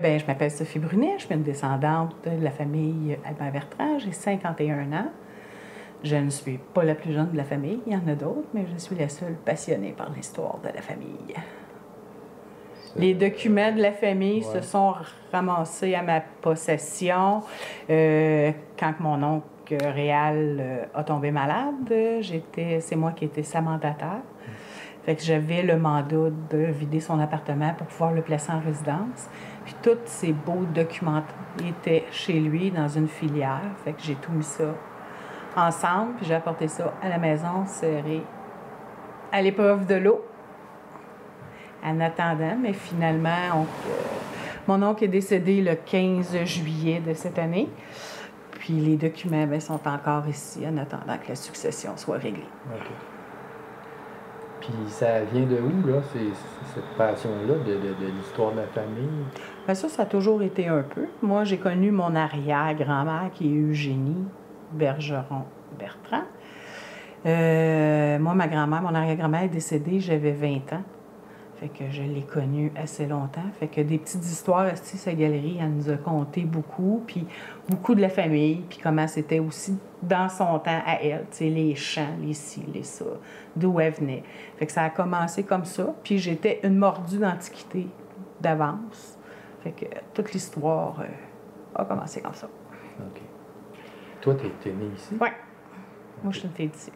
Bien, je m'appelle Sophie Brunet, je suis une descendante de la famille Albin-Bertrand, j'ai 51 ans. Je ne suis pas la plus jeune de la famille, il y en a d'autres, mais je suis la seule passionnée par l'histoire de la famille. Les documents de la famille se sont ramassés à ma possession quand mon oncle Réal a tombé malade. C'est moi qui étais sa mandataire. Fait que j'avais le mandat de vider son appartement pour pouvoir le placer en résidence. Puis tous ces beaux documents étaient chez lui dans une filière. Fait que j'ai tout mis ça ensemble, puis j'ai apporté ça à la maison, serré à l'épreuve de l'eau, en attendant. Mais finalement, mon oncle est décédé le 15 juillet de cette année. Puis les documents sont encore ici en attendant que la succession soit réglée. OK. Puis ça vient de où, là, cette passion-là de l'histoire de la famille? Bien, ça a toujours été un peu. Moi, j'ai connu mon arrière-grand-mère qui est Eugénie Bergeron-Bertrand. Moi, ma grand-mère, mon arrière-grand-mère est décédée, j'avais 20 ans. Fait que je l'ai connue assez longtemps. Fait que des petites histoires, sa galerie, elle nous a conté beaucoup, puis beaucoup de la famille, puis comment c'était aussi dans son temps à elle, tu sais, les chants, les ci, les ça, d'où elle venait. Fait que ça a commencé comme ça, puis j'étais une mordue d'antiquité d'avance. Fait que toute l'histoire a commencé comme ça. OK. Toi, t'es née ici? Oui. Moi, je suis une fille d'ici.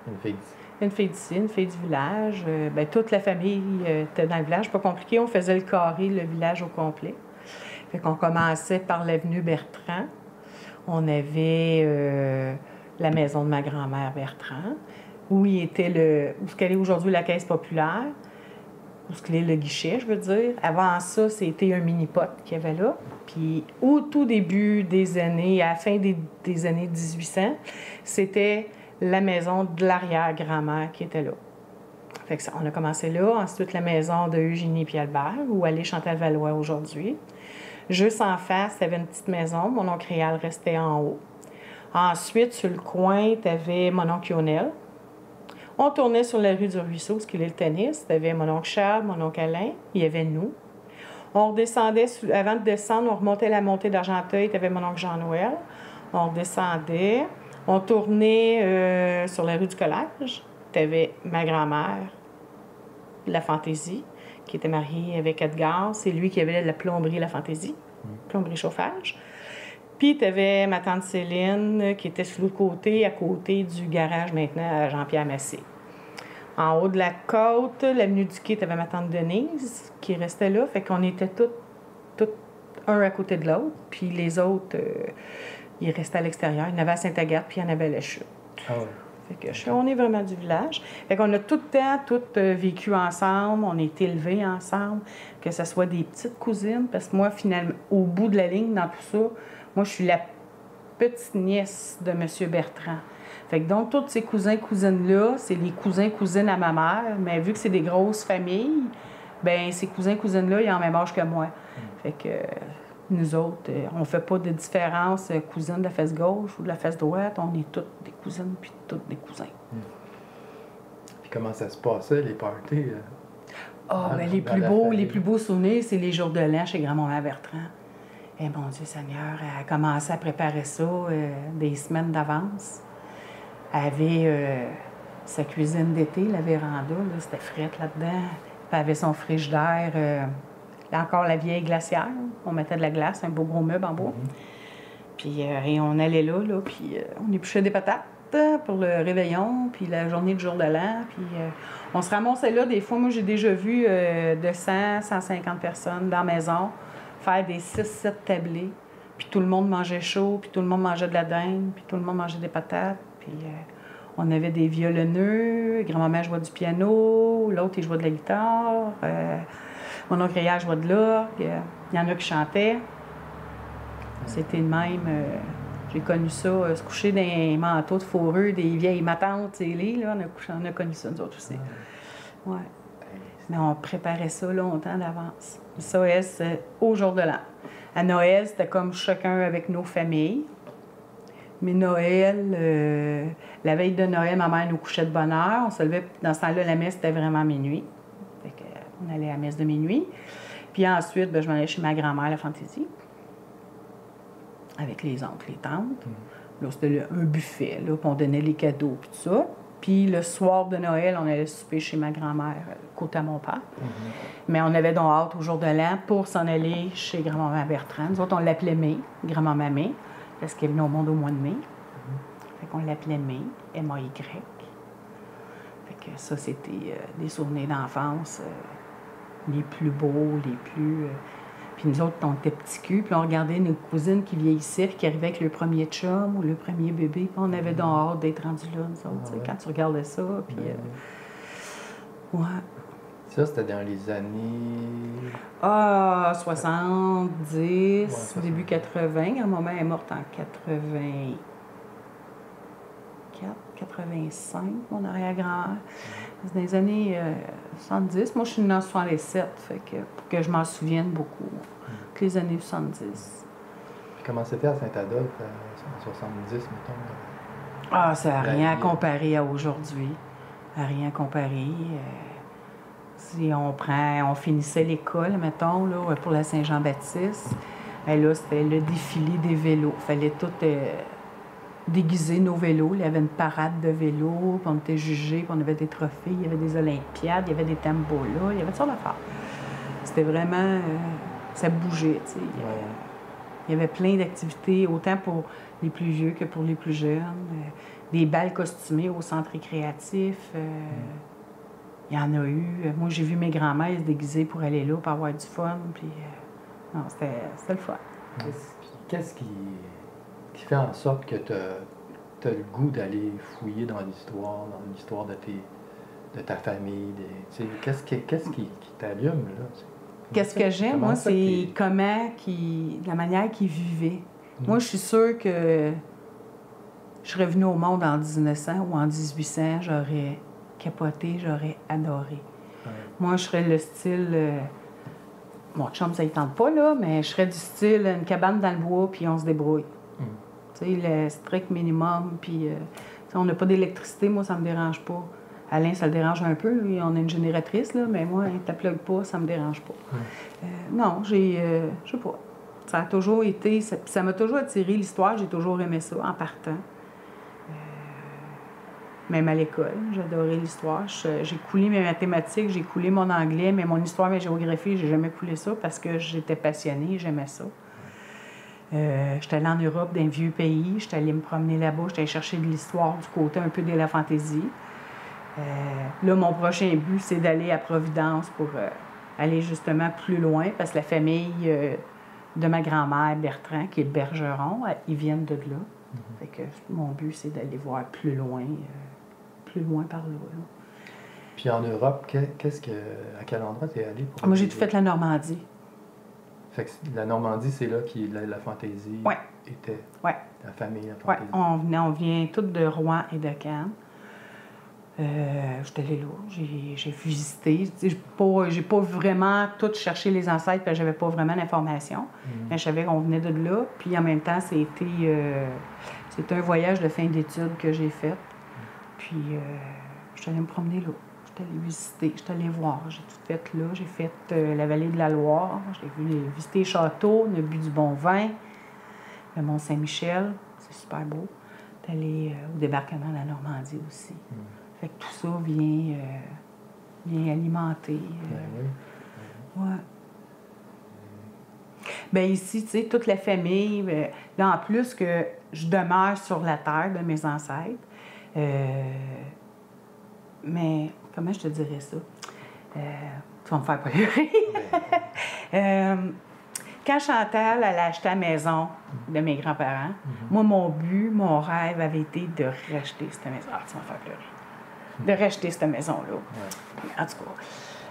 Une fille d'ici? Une fille d'ici, une fille du village. Toute la famille était dans le village. Pas compliqué, on faisait le carré, le village au complet. Fait qu'on commençait par l'avenue Bertrand. On avait la maison de ma grand-mère Bertrand, où il était où est aujourd'hui la caisse populaire, où est le guichet, je veux dire. Avant ça, c'était un mini-pot qu'il y avait là. Puis au tout début des années, à la fin des années 1800, c'était la maison de l'arrière-grand-mère qui était là. Fait que ça, on a commencé là. Ensuite, la maison de Eugénie et Albert, où elle est Chantal-Valois aujourd'hui. Juste en face, tu avais une petite maison. Mon oncle Réal restait en haut. Ensuite, sur le coin, tu avais mon oncle Lionel. On tournait sur la rue du Ruisseau, ce qu'il est le tennis. Tu avais mon oncle Charles, mon oncle Alain. Il y avait nous. On redescendait, avant de descendre, on remontait la montée d'Argenteuil. Tu avais mon oncle Jean-Noël. On redescendait. On tournait sur la rue du Collège. Tu avais ma grand-mère, La Fantaisie, qui était mariée avec Edgar. C'est lui qui avait la plomberie La Fantaisie, plomberie chauffage. Puis tu avais ma tante Céline, qui était sur l'autre côté, à côté du garage maintenant à Jean-Pierre Massé. En haut de la côte, l'avenue du Quai, tu avais ma tante Denise, qui restait là. Fait qu'on était tous un à côté de l'autre. Puis les autres... ils restaient à l'extérieur. Il y en avait à Sainte-Agathe, puis il y en avait à la Chute. Ah ouais. Fait que on est vraiment du village. Fait qu'on a tout le temps vécu ensemble, on est élevés ensemble, que ce soit des petites cousines, parce que moi, finalement, au bout de la ligne, dans tout ça, moi, je suis la petite nièce de M. Bertrand. Fait que donc, tous ces cousins-cousines-là, c'est les cousins-cousines à ma mère, mais vu que c'est des grosses familles, ben ces cousins-cousines-là, ils ont le même âge que moi. Fait que... nous autres, on ne fait pas de différence cousine de la fesse gauche ou de la fesse droite. On est toutes des cousines puis toutes des cousins. Puis comment ça se passait, les parties? Les plus beaux souvenirs, c'est les jours de l'an chez grand-maman Bertrand. Eh mon Dieu Seigneur, elle a commencé à préparer ça des semaines d'avance. Elle avait sa cuisine d'été, la véranda, c'était frette là-dedans. Puis elle avait son frigidaire... encore la vieille glacière. On mettait de la glace, un beau gros meuble en bois. Puis et on allait là puis on épluchait des patates pour le réveillon, puis la journée du jour de l'an. Puis on se ramassait là. Des fois, moi, j'ai déjà vu 200, 150 personnes dans la maison faire des 6-7 tablés. Puis tout le monde mangeait chaud, puis tout le monde mangeait de la dinde, puis tout le monde mangeait des patates. Puis on avait des violonneux. Grand-maman jouait du piano, l'autre, il jouait de la guitare. Mon oncle Réal jouait de l'orgue. Il y en a qui chantaient. C'était le même. J'ai connu ça, se coucher dans un manteau de fourrure des vieilles matantes, là. On a connu ça, nous autres aussi. Ouais. Mais on préparait ça longtemps d'avance. Ça, c'est au jour de l'an. À Noël, c'était comme chacun avec nos familles. Mais Noël, la veille de Noël, ma mère nous couchait de bonne heure. On se levait, dans ce temps-là, la messe, c'était vraiment minuit. Fait qu'on allait à la messe de minuit. Puis ensuite, ben, je m'en allais chez ma grand-mère, la Fantaisie, avec les oncles, les tantes. Là, c'était un buffet, là, puis on donnait les cadeaux, puis tout ça. Puis le soir de Noël, on allait souper chez ma grand-mère, côté à mon père. Mais on avait donc hâte au jour de l'an pour s'en aller chez grand-maman Bertrand. Nous autres, on l'appelait May, grand-maman May, parce qu'elle venait au monde au mois de mai. Fait qu'on l'appelait May, M-A-Y. Fait que ça, c'était des souvenirs d'enfance les plus beaux, les plus... Puis nous autres, on était petits culs, puis on regardait nos cousines qui vieillissaient, puis qui arrivaient avec le premier chum ou le premier bébé, puis on avait donc hâte d'être rendus là, nous autres, quand tu regardais ça, puis... ouais. Ça, c'était dans les années... Ah, 70, Ouais, 70. début 80. Ma maman est morte en 84, 85, mon arrière-grand-mère. C'est dans les années 70. Moi, je suis née en 67, fait que, pour que je m'en souvienne beaucoup. Que les années 70. Puis comment c'était à Saint-Adolphe, en 70, mettons? Ah, ça n'a La rien à vie, comparer à aujourd'hui. À rien à comparer. Si on finissait l'école, mettons, là, pour la Saint-Jean-Baptiste, ben là, c'était le défilé des vélos. Il fallait tout déguiser nos vélos. Il y avait une parade de vélos, puis on était jugés, puis on avait des trophées, il y avait des olympiades, il y avait des tambours-là, il y avait toutes sortes d'affaires. C'était vraiment... ça bougeait, tu sais. Il y avait plein d'activités, autant pour les plus vieux que pour les plus jeunes. Des balles costumées au centre récréatif. Il y en a eu. Moi, j'ai vu mes grands-mères se déguiser pour aller là, pour avoir du fun. Puis, non, c'était le fun. Qu'est-ce qui fait en sorte que tu as le goût d'aller fouiller dans l'histoire de ta famille? Qu'est-ce qui t'allume, là? Qu'est-ce que j'aime, moi, c'est la manière qu'ils vivaient. Moi, je suis sûre que je serais venue au monde en 1900 ou en 1800, j'aurais capoté, j'aurais adoré. Moi, je serais le style... mon chum, ça ne tente pas, là, mais je serais du style une cabane dans le bois, puis on se débrouille. Tu sais, le strict minimum, puis... on n'a pas d'électricité, moi, ça me dérange pas. Alain, ça le dérange un peu, lui, on a une génératrice, là, mais moi, tu plug pas, ça me dérange pas. Non, je sais pas. Ça a toujours été... Ça m'a toujours attiré l'histoire, j'ai toujours aimé ça, en partant. Même à l'école, j'adorais l'histoire. J'ai coulé mes mathématiques, j'ai coulé mon anglais, mais mon histoire, ma géographie, j'ai jamais coulé ça parce que j'étais passionnée, j'aimais ça. J'étais allée en Europe, dans un vieux pays, j'étais allée me promener là-bas, j'étais allée chercher de l'histoire du côté un peu de la fantaisie. Là, mon prochain but, c'est d'aller à Providence pour aller justement plus loin, parce que la famille de ma grand-mère, Bertrand, qui est Bergeron, ils viennent de là. Fait que mon but, c'est d'aller voir plus loin par là. Puis en Europe, à quel endroit tu es allé? Moi, j'ai tout fait la Normandie. Fait que la Normandie, c'est là que la fantaisie était. Ouais. La famille, la fantaisie. Ouais, on vient toutes de Rouen et de Cannes. J'étais allée là, j'ai visité. J'ai pas vraiment tout cherché les ancêtres parce que j'avais pas vraiment d'informations. Mais je savais qu'on venait de là. Puis en même temps, c'était un voyage de fin d'études que j'ai fait. Puis j'étais allée me promener là. J'étais allée visiter, j'étais allée voir. J'ai tout fait là. J'ai fait la vallée de la Loire. J'ai visité les châteaux, on a bu du bon vin. Le Mont-Saint-Michel, c'est super beau. J'étais allée au débarquement de la Normandie aussi. Fait que tout ça vient alimenter. Ouais. Bien ici, tu sais, toute la famille, là, en plus que je demeure sur la terre de mes ancêtres, mais comment je te dirais ça? Tu vas me faire pleurer. Quand Chantal, elle a acheté la maison de mes grands-parents, moi, mon but, mon rêve avait été de racheter cette maison. Ah, tu vas me faire pleurer. De racheter cette maison-là. En tout cas,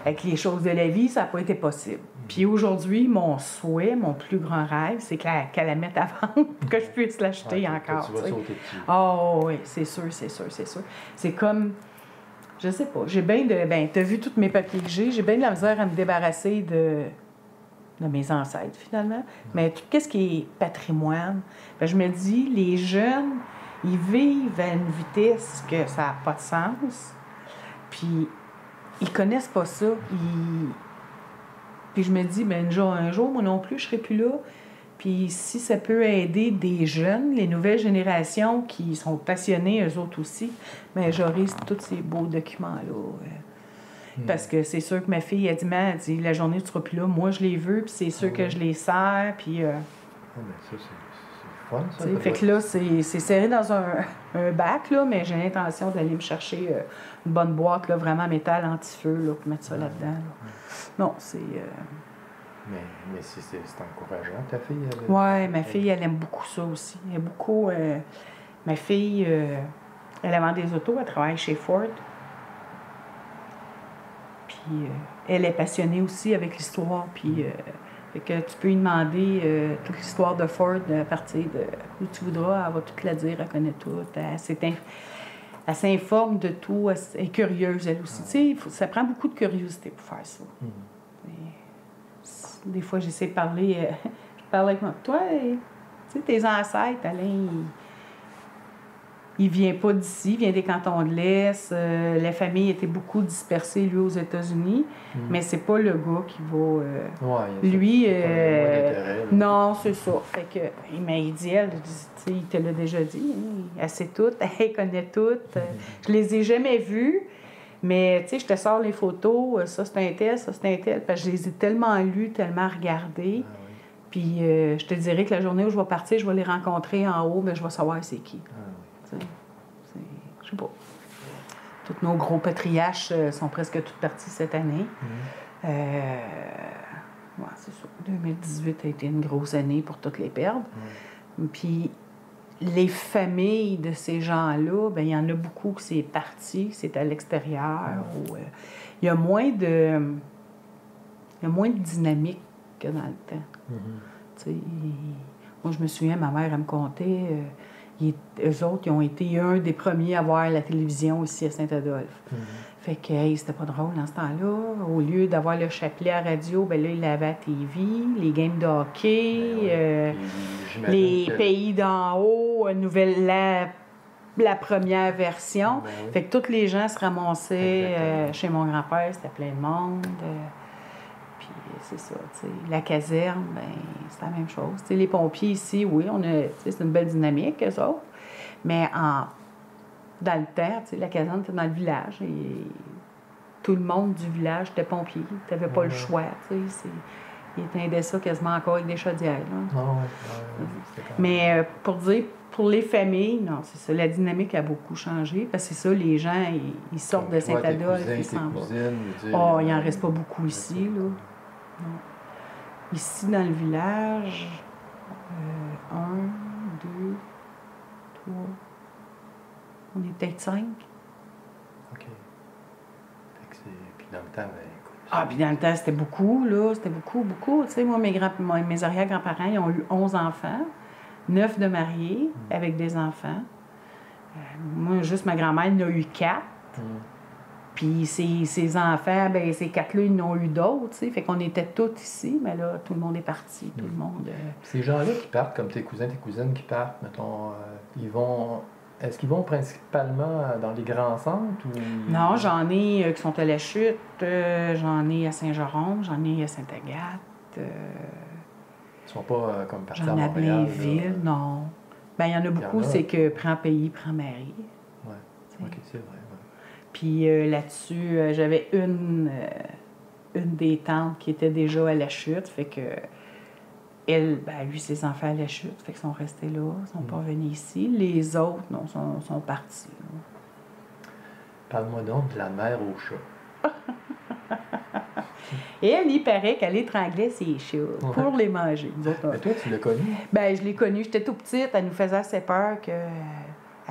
avec les choses de la vie, ça n'a pas été possible. Puis aujourd'hui, mon souhait, mon plus grand rêve, c'est qu'elle la mette à vendre pour que je puisse l'acheter encore. Tu vas sauter dessus. Oh oui, c'est sûr. C'est comme, je sais pas, j'ai bien de... Ben, t'as vu tous mes papiers que j'ai bien de la misère à me débarrasser de mes ancêtres, finalement. Mais tout ce qui est patrimoine, ben, je me dis, les jeunes, ils vivent à une vitesse que ça n'a pas de sens. Puis, ils connaissent pas ça. Puis je me dis, ben un jour, moi non plus, je serai plus là. Puis si ça peut aider des jeunes, les nouvelles générations qui sont passionnés, eux autres aussi, bien, j'aurai tous ces beaux documents-là. Parce que c'est sûr que ma fille, elle dit, la journée, tu seras plus là. Moi, je les veux, puis c'est sûr que je les sers, puis... Ah, ben ça, c'est fun, ça. Fait que là, c'est serré dans un bac, là, mais j'ai l'intention d'aller me chercher une bonne boîte, là, vraiment métal anti-feu, là, pour mettre ça là-dedans. Là. Non, c'est... Mais c'est encourageant, ta fille? Oui, ma fille, elle aime beaucoup ça aussi. Elle aime beaucoup... ma fille, elle vend des autos, elle travaille chez Ford. Puis elle est passionnée aussi avec l'histoire, puis... Fait que tu peux lui demander toute l'histoire de Ford à partir de où tu voudras. Elle va tout la dire, elle connaît tout. Elle s'informe de tout. Elle est curieuse, elle aussi. Tu sais, ça prend beaucoup de curiosité pour faire ça. Des fois, j'essaie de parler. Je parle avec moi. Toi, tu sais, tes ancêtres, Alain, il vient pas d'ici, il vient des cantons de l'Est. La famille était beaucoup dispersée, lui, aux États-Unis. Mais c'est pas le gars qui va... lui... non, c'est ça. Fait que, mais il dit, il te l'a déjà dit, elle sait tout, elle connaît tout. Je les ai jamais vues, mais tu sais, je te sors les photos, ça c'est un tel, ça c'est un tel, parce que je les ai tellement lues, tellement regardées. Puis je te dirais que la journée où je vais partir, je vais les rencontrer en haut, mais je vais savoir c'est qui. Je sais pas. Tous nos gros patriarches sont presque tous partis cette année. C'est ça. 2018 a été une grosse année pour toutes les perdre. Puis les familles de ces gens-là, bien, il y en a beaucoup qui c'est parti, c'est à l'extérieur. Il y a moins de dynamique que dans le temps. Moi, je me souviens, ma mère, elle me contait... eux autres, ils ont été un des premiers à voir la télévision ici à Saint-Adolphe. Fait que, c'était pas drôle dans ce temps-là. Au lieu d'avoir le chapelet à radio, ben là, ils l'avaient à TV, les games de hockey, les pays d'en haut, la première version. Fait que tous les gens se ramassaient chez mon grand-père, c'était plein de monde. Puis c'est ça, tu sais. La caserne, ben c'est la même chose. Tu sais, les pompiers ici, oui, c'est une belle dynamique, eux autres. Mais dans le temps, tu sais, la caserne était dans le village et tout le monde du village était pompier. Tu n'avais pas le choix, tu sais. Ils éteindaient ça quasiment encore avec des chaudières. Mais pour dire, pour les familles, non, c'est ça. La dynamique a beaucoup changé parce que c'est ça, les gens, ils sortent de Saint-Adolphe, ils s'en vont. Il n'en reste pas beaucoup ici, là. Non. Ici, dans le village, 1, 2, 3, on est peut-être 5. OK. Puis dans le temps, puis dans le temps, c'était beaucoup, là. C'était beaucoup, beaucoup. Tu sais, moi, mes arrière-grands-parents, ils ont eu 11 enfants, 9 de mariés, avec des enfants. Moi, juste ma grand-mère, elle en a eu 4. Puis ses enfants, ben ces 4-là, ils en ont eu d'autres, tu sais. Fait qu'on était tous ici, mais là, tout le monde est parti, tout le monde... Ces gens-là qui partent, comme tes cousins, tes cousines qui partent, mettons, est-ce qu'ils vont principalement dans les grands centres ou... Non, j'en ai qui sont à La Chute, j'en ai à Saint-Jérôme, j'en ai à Sainte-Agathe. Ils sont pas comme partis à Montréal. J'en ai à Blainville, là. non. Ben il y en a beaucoup, c'est que prends pays, prends mari. Oui, OK, c'est vrai. Puis là-dessus, j'avais une des tantes qui était déjà à La Chute, fait que elle, ben, lui, ses enfants à La Chute, fait qu'ils sont restés là, ils sont pas venus ici. Les autres, non, sont partis. Parle-moi donc de la mère au chat. Et elle, il paraît qu'elle étranglait ses chats pour les manger. Mais toi, tu l'as connue? Ben, je l'ai connue. J'étais tout petite, elle nous faisait assez peur que...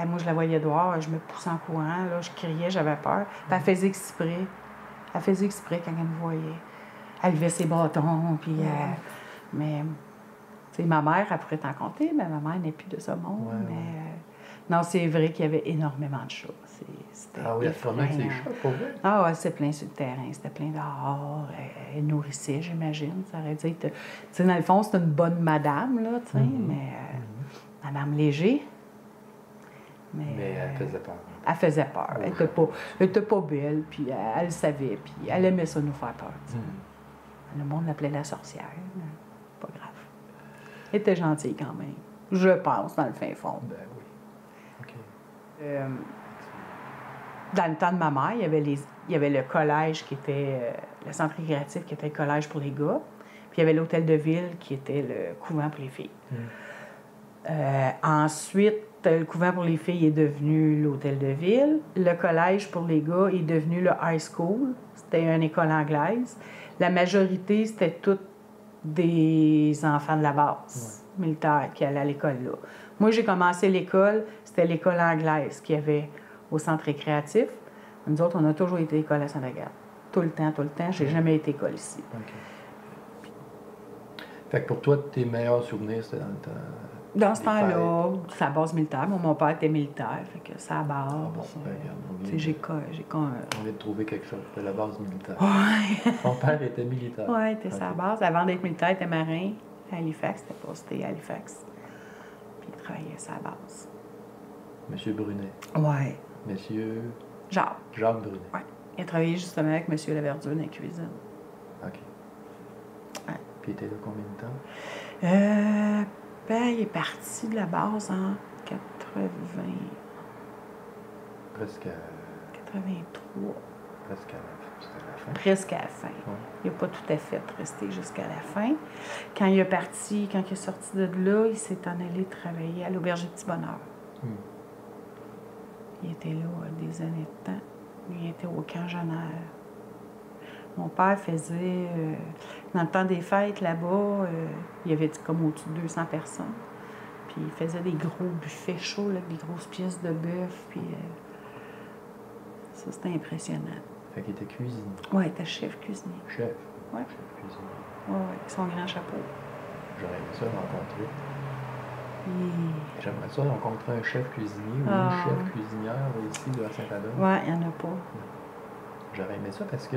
moi, je la voyais dehors, je me poussais en courant, là, je criais, j'avais peur. Puis elle faisait exprès. Elle faisait exprès quand elle me voyait. Elle levait ses bâtons, puis... mais, tu sais, ma mère, elle pourrait t'en compter, mais ma mère n'est plus de ce monde. Non, c'est vrai qu'il y avait énormément de chats. Ah oui, elle se promenait avec ses chats, pas vrai? Ah ouais, c'était plein sur le terrain, c'était plein dehors. Elle nourrissait, j'imagine. Ça aurait dû être... Tu sais, dans le fond, c'était une bonne madame, là, tu sais, mais... Madame Léger... Mais elle faisait peur. Elle faisait peur. Elle était pas belle, puis elle le savait, puis elle aimait ça nous faire peur. Le monde l'appelait la sorcière. Pas grave. Elle était gentille quand même. Je pense, dans le fin fond. Ben oui. OK. Dans le temps de ma mère, il y avait le collège qui était... le centre récréatif qui était le collège pour les gars. Puis il y avait l'hôtel de ville qui était le couvent pour les filles. Ensuite, le couvent pour les filles est devenu l'hôtel de ville. Le collège pour les gars est devenu le high school. C'était une école anglaise. La majorité, c'était tous des enfants de la base militaire qui allaient à l'école là. Moi, j'ai commencé l'école, c'était l'école anglaise qu'il y avait au centre récréatif. Nous autres, on a toujours été école à Saint-Agathe. Tout le temps. J'ai jamais été école ici. OK. Fait que pour toi, tes meilleurs souvenirs, c'était dans le temps... Dans ce temps-là, c'est la base militaire. Mon père était militaire, fait que c'est la base. Ah bon, ben, regarde, on vient de trouver quelque chose, c'était la base militaire. Ouais. Ton père était militaire. Oui, il était sa base. Avant d'être militaire, il était marin à Halifax. C'était à Halifax. Puis il travaillait à sa base. Monsieur Brunet. Oui. Monsieur... Jacques Brunet. Oui. Il a travaillé justement avec Monsieur Laverdure dans la cuisine. OK. Ouais. Puis il était là combien de temps? Il est parti de la base en 80... Presque à... 83. Presque à la fin. Presque à la fin. Ouais. Il n'a pas tout à fait resté jusqu'à la fin. Quand il est sorti de là, il s'est en allé travailler à l'Auberge du Petit Bonheur. Il était là des années de temps. Il était au camp Genève. Mon père faisait, dans le temps des fêtes là-bas, il y avait comme au-dessus de 200 personnes. Puis il faisait des gros buffets chauds, là, avec des grosses pièces de bœuf. Puis ça, c'était impressionnant. Fait qu'il était cuisinier. Oui, il était chef cuisinier. Chef? Oui. Chef cuisinier. Oui, avec son grand chapeau. J'aurais aimé ça rencontrer. Et... J'aimerais ça rencontrer un chef cuisinier ou une chef cuisinière ici à Saint-Adolphe. Oui, il n'y en a pas. J'aurais aimé ça parce que,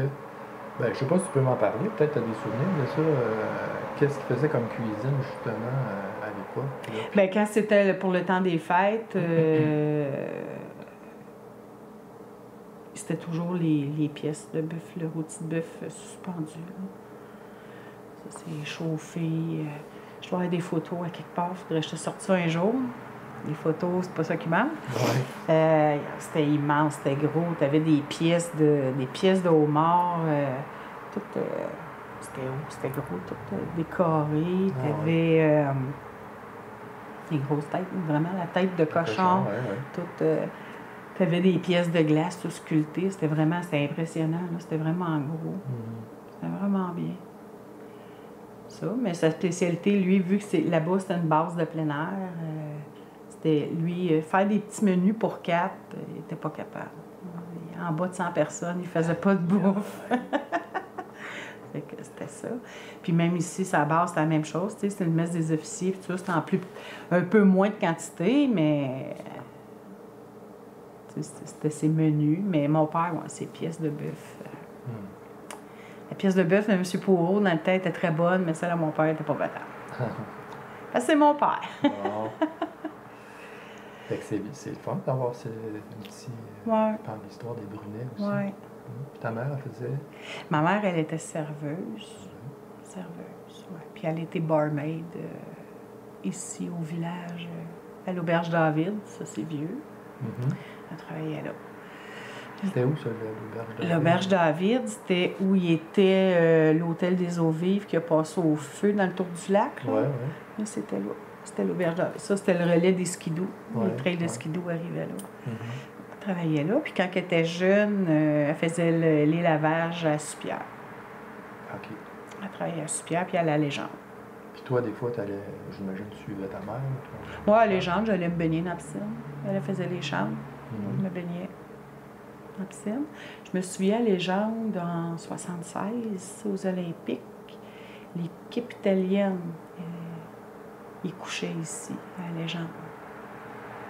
ben, je sais pas si tu peux m'en parler, peut-être tu as des souvenirs de ça. Qu'est-ce qu'il faisait comme cuisine justement à l'époque? Bien, quand c'était pour le temps des fêtes, c'était toujours les pièces de bœuf, le rôti de bœuf suspendu. Là. Ça, c'est chauffé. Je dois avoir des photos à quelque part. Faudrait que je te sorte ça un jour. Les photos, c'est pas ça qui manque. Ouais. C'était immense, c'était gros. Tu avais des pièces de homard. C'était gros, tout décoré. Tu avais des grosses têtes, vraiment la tête de cochon. Tu avais des pièces de glace tout sculptées. C'était impressionnant. C'était vraiment gros. C'était vraiment bien. Ça, mais sa spécialité, lui, vu que là-bas, c'était une base de plein air, c'était, lui, faire des petits menus pour 4, il n'était pas capable. En bas de 100 personnes, il faisait pas de bouffe. Fait que c'était ça. Puis même ici, sa base, c'était la même chose. C'était une messe des officiers, puis tout ça, c'était un peu moins de quantité, mais c'était ses menus. Mais mon père, ses pièces de bœuf. La pièce de bœuf de M. Pourreau, dans le tête, était très bonne, mais celle de mon père n'était pas battable. Parce que c'est mon père. Fait que c'est le fun d'avoir ce petit... par l'histoire des Brunets aussi. Oui. Puis ta mère, elle faisait... Ma mère, elle était serveuse. Serveuse, oui. Puis elle était barmaid ici au village, à l'Auberge David. Ça, c'est vieux. Elle travaillait là. C'était où, ça, l'Auberge David? L'Auberge David, c'était où il était l'hôtel des eaux vives qui a passé au feu dans le tour du lac. Oui, oui. Là, c'était là. C'était l'Auberge David. Ça, c'était le relais des skidoo. Le trail de skidoo arrivait là. Elle travaillait là. Puis quand elle était jeune, elle faisait les lavages à Soupierre. OK. Elle travaillait à Soupierre, puis à la Légende. Puis toi, des fois, j'imagine, tu suivais ta mère? Moi, à la Légende, j'allais me baigner dans la piscine. Elle faisait les chambres. Je me baignais dans la piscine. Je me souviens à Légende en 1976, aux Olympiques. L'équipe italienne, ils couchaient ici, à la Légende.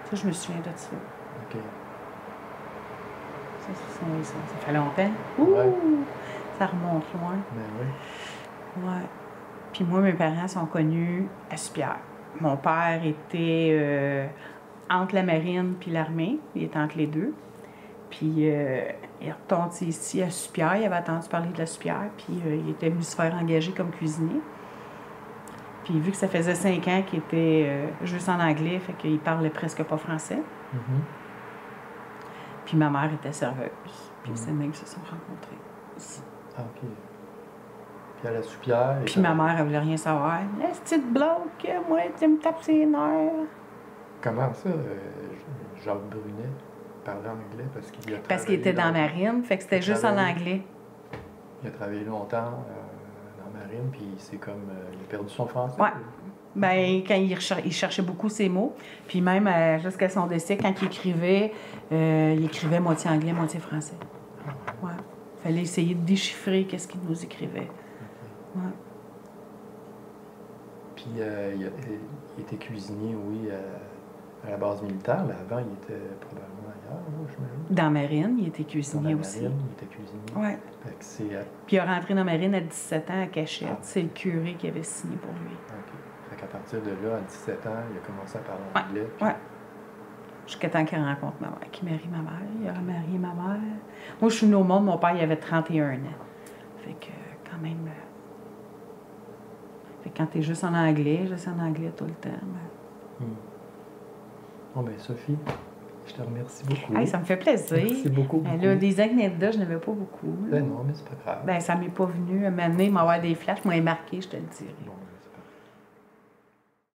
Ça, je me souviens de ça. OK. Ça fait longtemps. Ouh! Ça remonte loin. Ben oui. Ouais. Puis moi, mes parents sont connus à Soupierre. Mon père était entre la marine puis l'armée. Il était entre les deux. Puis il est retourné ici à Soupierre. Il avait entendu parler de la Soupierre. Puis il était venu se faire engager comme cuisinier. Puis vu que ça faisait 5 ans qu'il était juste en anglais, fait qu'il parlait presque pas français. Puis ma mère était serveuse. Puis c'est même qu'ils se sont rencontrés ici. Ah, OK. Puis à la Soupierre... Puis ma mère, elle voulait rien savoir. « La petite bloque, moi, tu me tapes ses nerfs. » Comment ça, Jacques Brunet parlait anglais? Parce qu'il était dans la marine, fait que c'était juste en anglais. Il a travaillé longtemps dans la marine, puis c'est comme... il a perdu son français. Ouais. Ben, quand il cherchait beaucoup ses mots. Puis même jusqu'à son décès, quand il écrivait moitié anglais, moitié français. Ouais. Il fallait essayer de déchiffrer qu'est-ce qu'il nous écrivait. Ouais. Puis il était cuisinier, oui, à la base militaire, mais avant, il était probablement ailleurs, j'imagine. Dans la marine, il était cuisinier dans la aussi. Marine, il était cuisinier. Ouais. Puis il est rentré dans la marine à 17 ans à Cachette. Ah. C'est le curé qui avait signé pour lui. OK. Fait qu'à partir de là, à 17 ans, il a commencé à parler anglais. Puis... Ouais. Jusqu'à temps qu'il rencontre ma mère, qu'il marie ma mère. Il a marié ma mère. Moi, je suis venue au monde, mon père, il avait 31 ans. Fait que, quand même... Fait que quand t'es juste en anglais tout le temps. Ben... Bon, ben Sophie, je te remercie beaucoup. Hey, ça me fait plaisir. Merci beaucoup. Là, des anecdotes, je n'avais pas beaucoup. Ben non, mais c'est pas grave. Ben, ça m'est pas venu. À un moment donné, m'avoir des flashs, moi, marqué, je te le dirai. Bon.